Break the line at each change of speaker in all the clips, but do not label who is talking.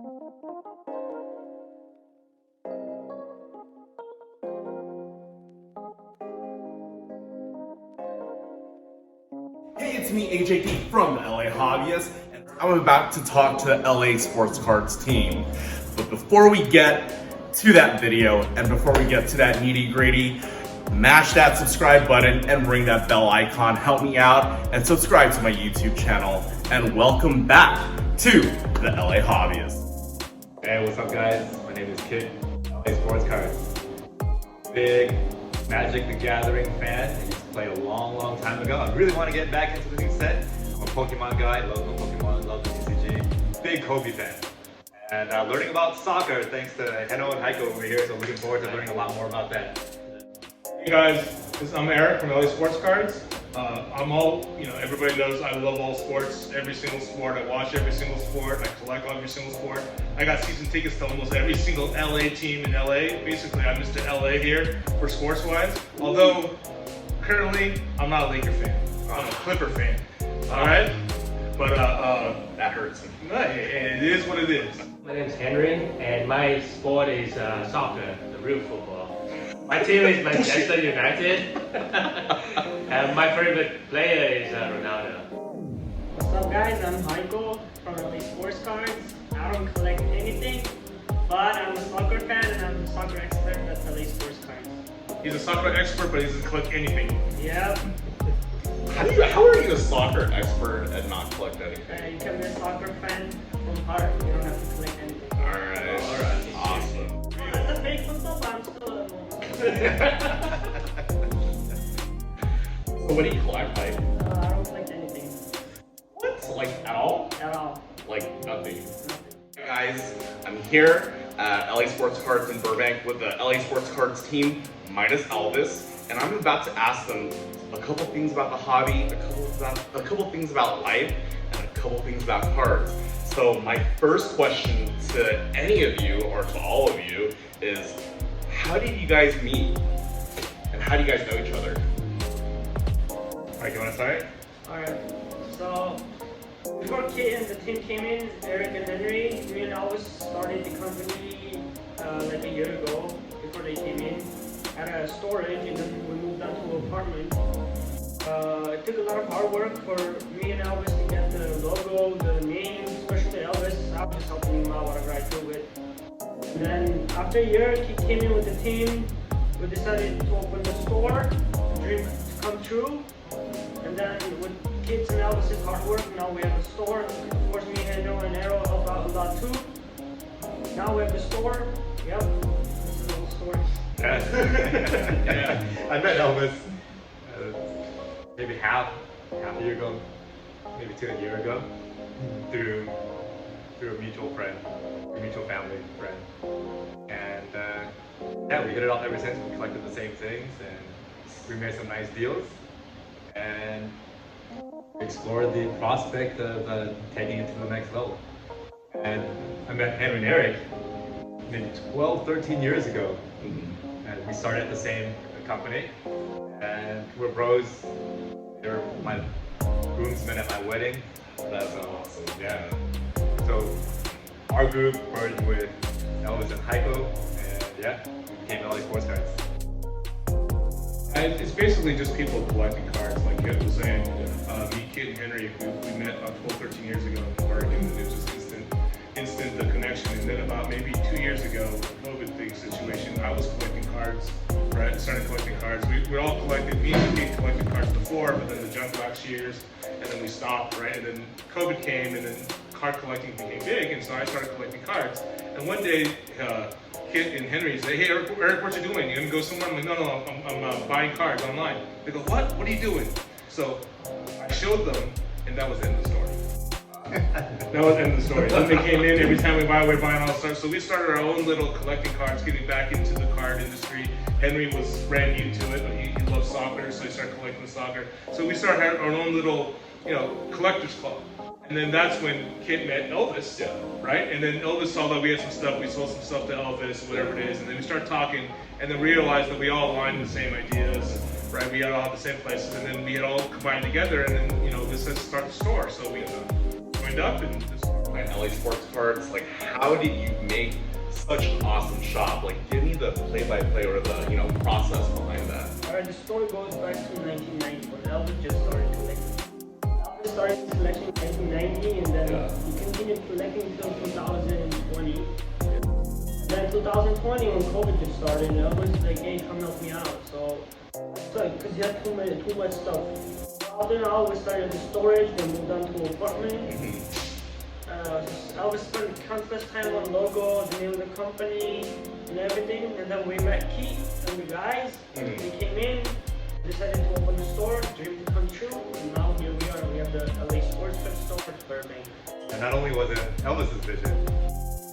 Hey, it's me, AJD from the LA Hobbyist, and I'm about to talk to the LA Sports Cards team. But before we get to that video, and before we get to that nitty-gritty, mash that subscribe button and ring that bell icon. Help me out and subscribe to my YouTube channel. And welcome back to the LA Hobbyist.
Hey, what's up guys? My name is Kit, LA SportsCards. Big Magic the Gathering fan. I used to play a long time ago. I really want to get back into the new set. I'm a Pokemon guy, love the Pokemon, love the TCG. Big Kobe fan. And learning about soccer thanks to Heno and Heiko over here, so looking forward to learning a lot more about that.
Hey guys, I'm Eric from LA SportsCards. Everybody knows I love all sports, every single sport. I watch every single sport, I collect every single sport. I got season tickets to almost every single LA team in LA. Basically, I'm Mr. LA here for sports-wise. Although, currently, I'm not a Laker fan. I'm a Clipper fan, all right? But that hurts. It is what it is.
My name is Henry, and my sport is soccer, the real football. My team is Manchester United, and my favorite player is Ronaldo.
What's up guys, I'm Heiko from LA SportsCards. I don't collect anything, but I'm a soccer fan and I'm a soccer expert at LA SportsCards.
He's a soccer expert, but he doesn't collect anything.
Yep.
How are you a soccer expert and not collect anything?
You can be a soccer fan from heart. You don't have to collect anything.
Alright, awesome.
That's a fake football, but I'm still a
So what do you collect, like?
I don't collect anything.
What? Like at all?
At all.
Like nothing.
Nothing.
Hey guys, I'm here at LA Sports Cards in Burbank with the LA Sports Cards team minus Elvis, and I'm about to ask them a couple things about the hobby, a couple things about life, and a couple things about cards. So my first question to any of you or to all of you is, how did you guys meet? And how do you guys know each other?
Alright, you want to start?
Alright, so before Kit and the team came in, Eric and Henry, me and Elvis started the company like a year ago before they came in. Had a storage and then we moved on to an apartment. It took a lot of hard work for me and Elvis to get the logo, the name, especially Elvis. I was just helping him out whatever I could with. And then after a year, he came in with the team. We decided to open the store, dream to come true. And then with kids and Elvis's hard work, now we have a store. Of course, me, Heno, and Arrow help out a lot too. Now we have the store. Yep, this is the whole story.
Yeah. I met Elvis maybe half a year ago, maybe a year ago, through a mutual friend, a mutual family friend. And yeah, we hit it off ever since. We collected the same things and we made some nice deals and explored the prospect of taking it to the next level. And I met Henry and Eric maybe 12, 13 years ago. And we started at the same company, and we're bros. They're my groomsmen at my wedding. That's awesome. Yeah. So our group merged with Elvis and Heiko, and yeah, we became LA SportsCards.
It's basically just people collecting cards, like Kit was saying. Me, Kit, and Henry, we met about 12, 13 years ago in Oregon, and it was just instant the connection. And then about maybe 2 years ago, the COVID thing situation, I was collecting cards, right? Started collecting cards. We all collected, me and Kit collected cards before, but then the junk wax years, and then we stopped, right? And then COVID came, and then card collecting became big, and so I started collecting cards. And one day, Kit and Henry say, "Hey, Eric, what you doing? You gonna go somewhere?" I'm like, "No, I'm buying cards online." They go, "What? What are you doing?" So I showed them, and that was the end of the story. That was the end of the story. Then they came in, every time we buy, we're buying all stuff. So we started our own little collecting cards, getting back into the card industry. Henry was brand new to it, but he loves soccer, so he started collecting soccer. So we started our own little, collectors club. And then that's when Kit met Elvis, right? And then Elvis saw that we had some stuff, we sold some stuff to Elvis, whatever it is, and then we started talking, and then realized that we all aligned the same ideas, right? We all had the same places, and then we had all combined together, and then, this has started the store. So we joined up, and this
behind LA Sports Cards. Like, how did you make such an awesome shop? Like, give me the play-by-play or the process behind that.
Alright, the story goes back to 1990 when Elvis just started collecting. Elvis started collecting in 1990 and then he continued collecting until 2020. Then 2020 when COVID just started, Elvis was like, hey, come help me out. So, because he had too much stuff. Then Elvis started the storage, then moved on to an apartment. Elvis spent countless time on logo, the name of the company, and everything. And then we met Keith and the guys. We came in, decided to open the store, dream to come true, and now here we are. We have the LA Sports Cards store at Burbank.
And not only was it Elvis's vision,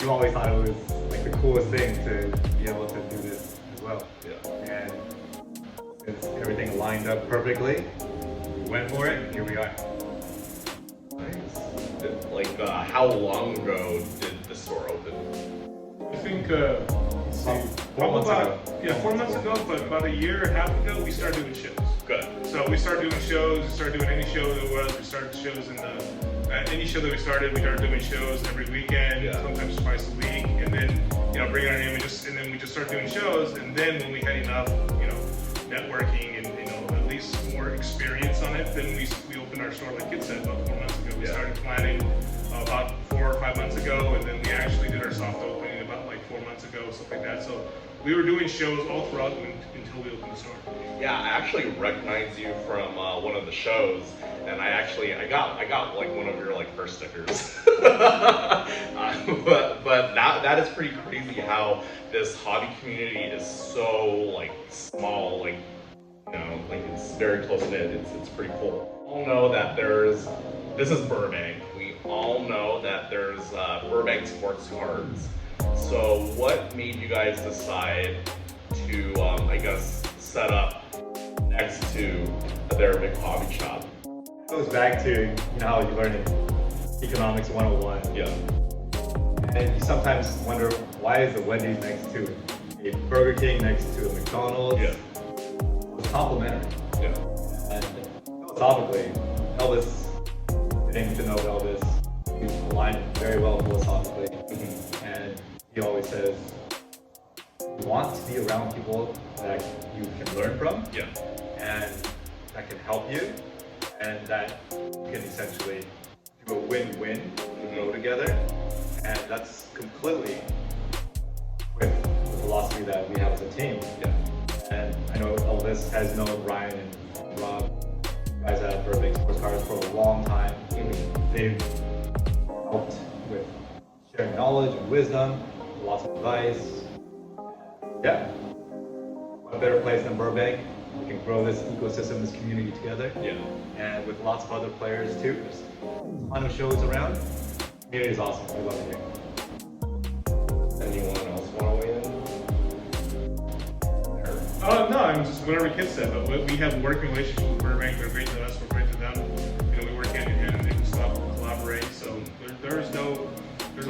you always thought it was like the coolest thing to be able to do this as well.
Yeah.
And since everything lined up perfectly, we went for it, here we are.
Nice. Like, how long ago did the store open?
I think, let's see,
4 months ago.
Yeah, 4 months ago, but about a year and a half ago, we started doing shows.
Good.
So we started doing shows, we started doing any show there was, we started shows in the, any show that we started doing shows every weekend, sometimes twice a week, and then, bring our name and then we just started doing shows, and then when we had enough, networking and, at least more experience on it, then we opened our store, like Kit said, about 4 months ago. We started planning about 4 or 5 months ago, and then we actually did our soft opening about like 4 months ago, stuff like that. So we were doing shows all throughout until we opened the store.
Yeah, I actually recognized you from one of the shows, and I got like one of your like first stickers. but that is pretty crazy how this hobby community is so like small, like like it's very close knit. It's pretty cool. We all know that this is Burbank. We all know that there's Burbank Sports Cards. So what made you guys decide to I guess set up next to their big hobby shop?
It goes back to how you learn in Economics 101.
Yeah.
And you sometimes wonder, why is the Wendy's next to a Burger King next to a McDonald's?
Yeah.
It's complementary.
Yeah.
And philosophically, Elvis, getting to know Elvis, we aligned very well philosophically. And he always says, you want to be around people that you can learn from, and that can help you, and that you can essentially do a win-win, go together, and that's completely with the philosophy that we have as a team. And I know Elvis has known Ryan and Rob, guys at Burbank Sports Cards, for a long time. They've helped with sharing knowledge and wisdom, lots of advice. Yeah, what better place than Burbank? We can grow this ecosystem, this community together. And with lots of other players too. There's a ton of shows around. The community is awesome. We love it here.
Anyone else want to weigh in?
No, I'm just whatever Kit said, but we have a working relationship with Burbank. They're great to us, we're great to them. We work hand in hand and they can collaborate. So there's no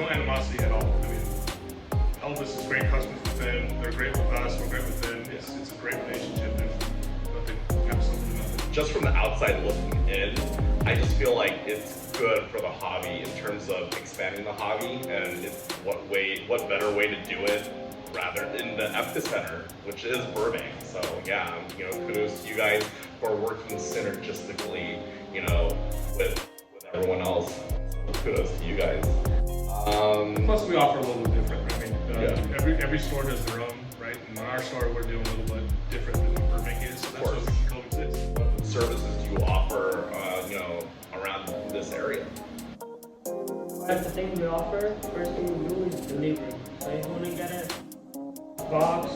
animosity at all. I mean, Elvis is great customers with them. They're great with us. We're great with them. It's a great relationship. There's nothing, absolutely nothing.
Just from the outside looking in, I just feel like it's good for the hobby in terms of expanding the hobby, and it's what better way to do it rather in the epicenter, which is Burbank. So yeah, kudos to you guys for working synergistically, with everyone else. So kudos to you guys.
Plus, we offer a little bit different. I mean, every store does their own, right? And in our store, we're doing a little bit different than what Burbank is. So that's what we can coexist.
What services do you offer, around this area?
That's the thing we offer. First thing we do is delivery. So if you want to get a box,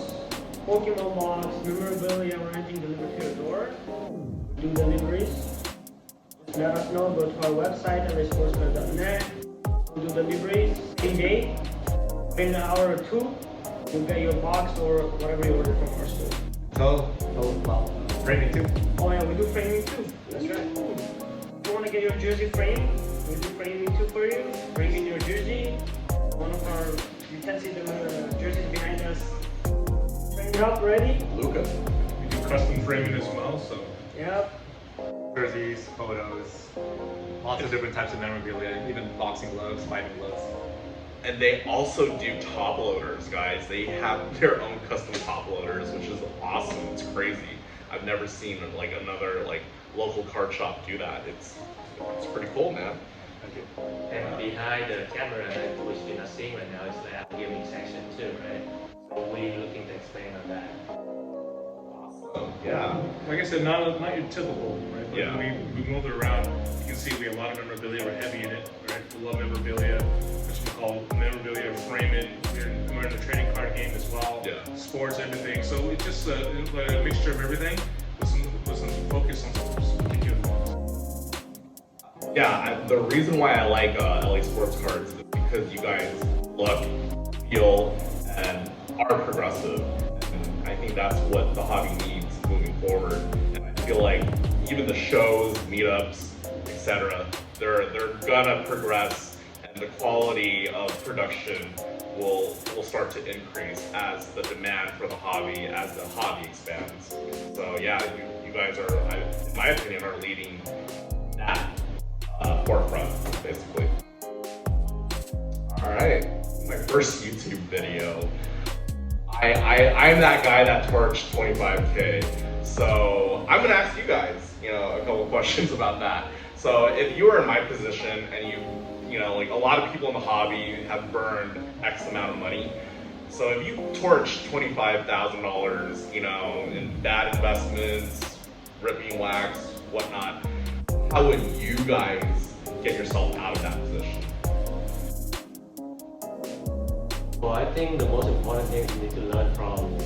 Pokemon box, memorabilia, or anything delivered to your door, we do deliveries. Just let us know. Go to our website, LASportsCards.net. We do deliveries same day. In an hour or two, you'll get your box or whatever you order from our store.
So framing too.
Oh yeah, we do framing too. That's right. If you want to get your jersey framed, we do framing too for you. Bring in your jersey. One of our, you can see the jerseys behind us. Frame it up, ready?
Luca.
We do custom framing as well. So
Yep.
jerseys, photos, lots of different types of memorabilia, even boxing gloves, fighting gloves.
And they also do top loaders, guys. They have their own custom top loaders, which is awesome. It's crazy. I've never seen like another like local card shop do that. It's pretty cool, man.
Thank you.
And behind the camera, which you're not seeing right now, is the our gaming section too, right? So we're looking to expand on that.
Yeah.
Like I said, not your typical, right? But
Yeah.
we moved it around. You can see we have a lot of memorabilia. We're heavy in it, right? We love memorabilia, which we call memorabilia, frame it. We're in the trading card game as well.
Yeah.
Sports, everything. So it's just a mixture of everything with some focus on some particular ones.
Yeah, the reason why I like LA Sports Cards is because you guys look, feel, and are progressive. And I think that's what the hobby needs moving forward. And I feel like even the shows, meetups, etc., they're gonna progress, and the quality of production will start to increase as the demand for the hobby, as the hobby expands. So yeah, you guys are, in my opinion, are leading that forefront, basically. All right, my first YouTube video. I'm that guy that torched 25K. So I'm gonna ask you guys, a couple questions about that. So if you were in my position and you know, like a lot of people in the hobby have burned X amount of money. So if you torched $25,000, in bad investments, ripping wax, whatnot, how would you guys get yourself out of that position?
Well, I think the most important thing is you need to learn from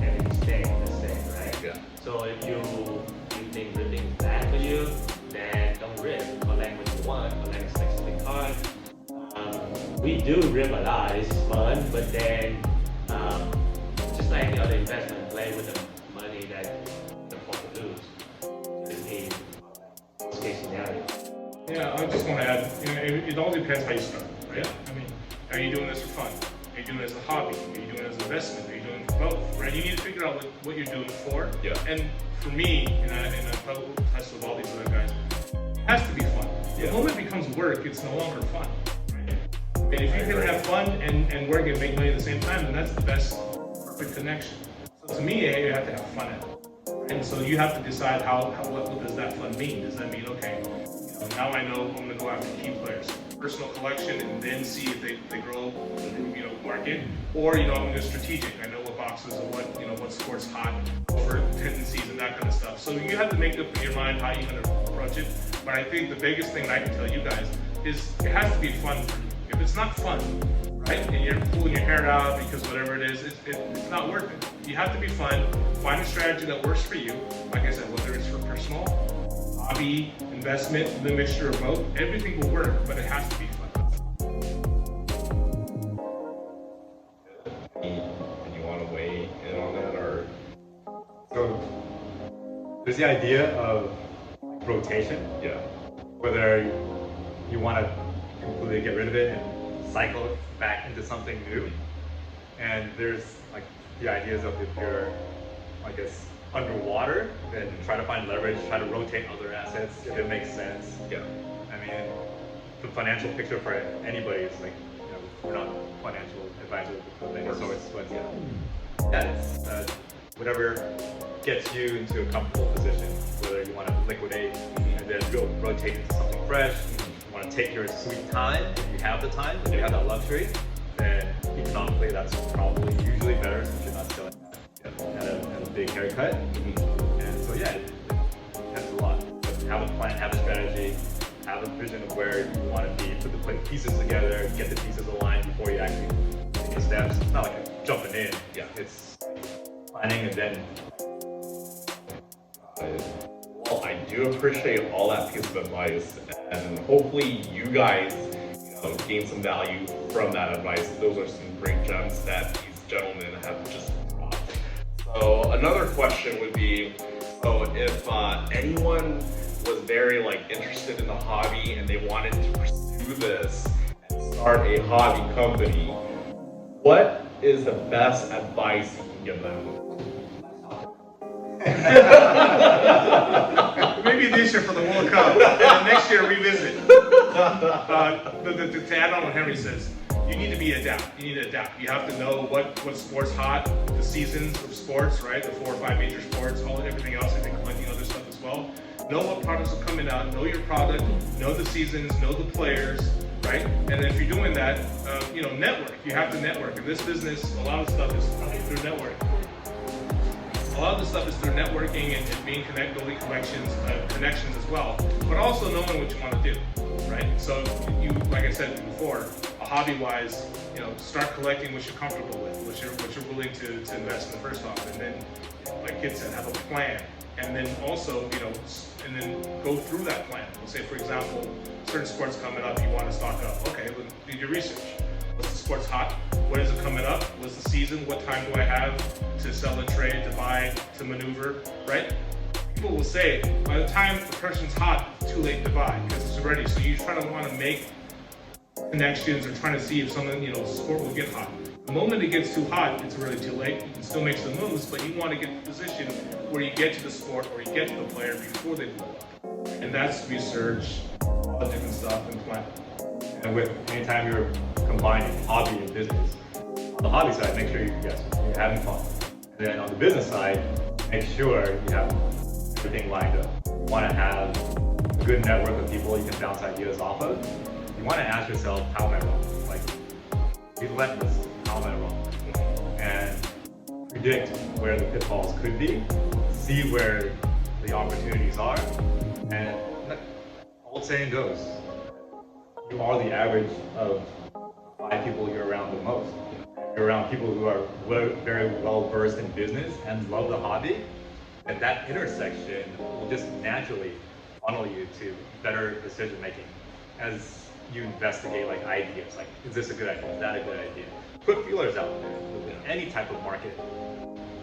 every mistake, right?
Yeah.
So if you think ripping is bad for you, then don't rip. Collect what you want, collect a specific card. We do rip a lot, it's fun, but then just like the other investment, play with the money that you can afford to lose. In worst case scenario.
Yeah, I just want to add, it all depends how you start, right?
Yeah.
I mean, are you doing this for fun? Are you doing it as a hobby? Are you doing it as an investment? Are you doing it for both, right? You need to figure out what you're doing it for.
Yeah.
And for me, and I probably touched with all these other guys, it has to be fun.
Yeah.
The moment it becomes work, it's no longer fun, right? And if you can have fun and work and make money at the same time, then that's the best perfect connection. So to me, you have to have fun at it. And so you have to decide what does that fun mean? Does that mean, okay, now I know I'm going to go after key players, personal collection, and then see if they grow, market, or I'm going to go strategic. I know what boxes and what sports hot for tendencies and that kind of stuff. So you have to make up in your mind how you're going to approach it. But I think the biggest thing I can tell you guys is it has to be fun for you. If it's not fun, right, and you're pulling your hair out because whatever it is, it's not worth it. You have to be fun. Find a strategy that works for you. Like I said, whether it's for personal, hobby, investment, the mixture of both, everything will work, but it has to be fun.
And you want to weigh in on that, or?
So there's the idea of rotation,
Yeah.
whether you want to completely get rid of it and cycle it back into something new. And there's like the ideas of if you're, I guess, underwater, then try to find leverage, try to rotate other assets if it makes sense.
Yeah.
I mean, the financial picture for anybody is like, we're not financial advisors, so it's whatever gets you into a comfortable position, whether you want to liquidate and then go rotate into something fresh, you want to take your sweet time, if you have the time, if you have that luxury, then economically that's probably usually better since you're not selling at a big haircut. And so yeah, it depends a lot. But have a plan, have a strategy, have a vision of where you want to be, put the pieces together, get the pieces aligned before you actually take the steps. It's not like a jumping in.
Yeah.
It's planning and then.
Well, I do appreciate all that piece of advice, and hopefully you guys, gain some value from that advice. Those are some great gems that these gentlemen have just dropped. So another question would be, so if anyone was very interested in the hobby and they wanted to pursue this and start a hobby company, what is the best advice you can give them?
Maybe maybe this year for the World Cup, and then next year revisit. To add on what Henry says, you need to be adapt. You need to adapt. You have to know what sports hot, the seasons of sports, right? The 4 or 5 major sports, everything else. I think collecting other stuff as well. Know what products are coming out. Know your product. Know the seasons. Know the players, right? And if you're doing that, network. You have to network. In this business, a lot of stuff is through networking. A lot of the stuff is through networking and being building connections as well, but also knowing what you want to do, right? So you, like I said before, hobby-wise, start collecting what you're comfortable with, what you're willing to invest in the first off, and then, like Kid said, have a plan, and then also, and then go through that plan. Let's say, for example, certain sports coming up, you want to stock up. Okay, well, do your research. What's the sports hot? When is it coming up? What's the season? What time do I have to sell and trade, to buy, to maneuver, right? People will say, by the time the person's hot, it's too late to buy because it's already. So you try to want to make connections or trying to see if something, sport will get hot. The moment it gets too hot, it's really too late. You can still make some moves, but you want to get the position where you get to the sport or you get to the player before they blow up. And that's research, all the different stuff, and plan.
And with anytime you're combining hobby and business, on the hobby side, make sure you're having fun. And then on the business side, make sure you have everything lined up. You want to have a good network of people you can bounce ideas off of. You want to ask yourself, how am I wrong? Like, be relentless, how am I wrong? And predict where the pitfalls could be, see where the opportunities are, and old saying goes, you are the average of 5 people you're around the most. You're around people who are very well versed in business and love the hobby, and that intersection will just naturally funnel you to better decision making as you investigate ideas. Like, is this a good idea? Is that a good idea? Put feelers out there. With any type of market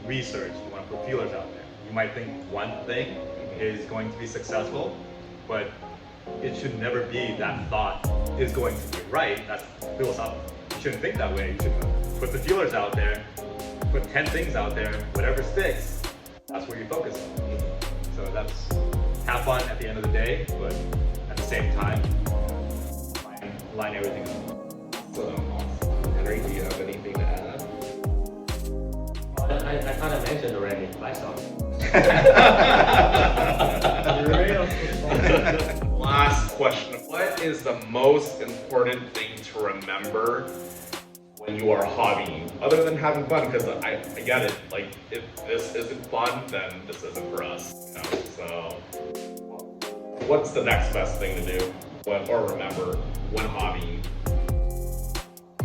research, you want to put feelers out there. You might think one thing is going to be successful, but it should never be that thought is going to be right. That's philosophical. You shouldn't think that way. You should put the feelers out there, put 10 things out there, whatever sticks, that's where you focus on. So that's, have fun at the end of the day, but at the same time, line everything up.
So, Henry, do you have anything to add?
I kind of mentioned already, livestock.
Last question. What is the most important thing to remember when you are hobbying? Other than having fun, because I get it. Like, if this isn't fun, then this isn't for us. So, what's the next best thing to do or remember when hobbying?
I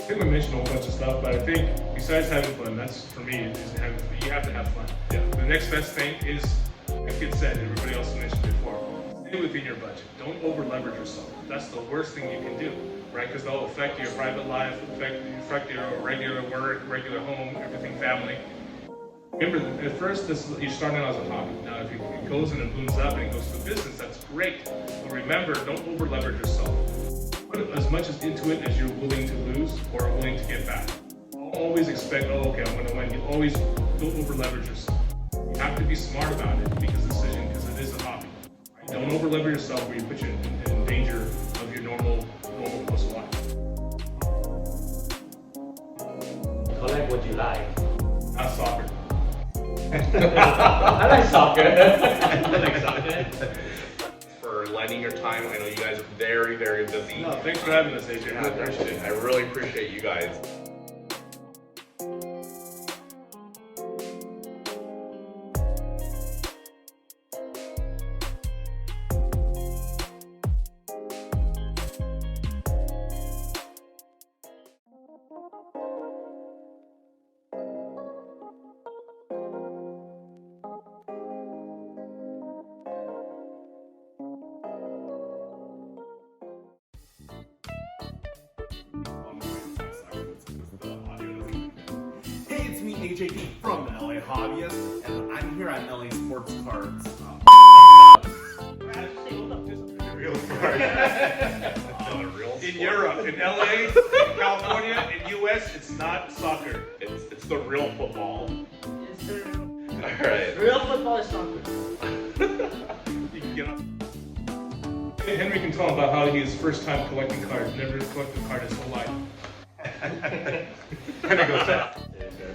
think we mentioned a whole bunch of stuff, but I think besides having fun, that's for me, you have to have fun.
Yeah.
The next best thing is, like Kid said, and everybody else mentioned before, stay within your budget. Don't over leverage yourself. That's the worst thing you can do, right? Because they'll affect your private life, affect your regular work, regular home, everything, family. Remember, at first, you're starting out as a hobby. Now, if it goes and it blooms up and it goes to business, that's great. But remember, don't over leverage yourself. Put as much into it as you're willing to lose or are willing to get back. Don't always expect, I'm going to win. You always don't over leverage yourself. You have to be smart about it because it is a hobby. Right? Don't over leverage yourself where you put you in danger of your normal course of life.
Collect what you like.
Not soccer.
I like soccer. I like soccer.
For lending your time. I know you guys are very, very busy.
No, thanks for having us, AJ.
I really appreciate you guys.
AJP from the TheLAHobyist, and I'm here at LA SportsCards.
In Europe, in LA, in California, in US, it's not soccer.
It's the real football.
Yes, sir.
All right.
Real football is soccer.
get up. Henry can tell about how his first time collecting cards, never collected a card his whole life.
Henry goes fast.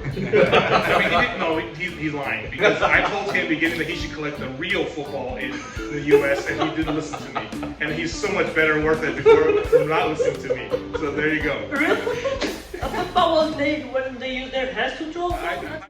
I mean, he didn't know, he's lying, because I told him beginning that he should collect the real football in the US, and he didn't listen to me. And he's so much better worth it before from not listening to me. So there you go.
Really? A football when they use their hands to draw?
I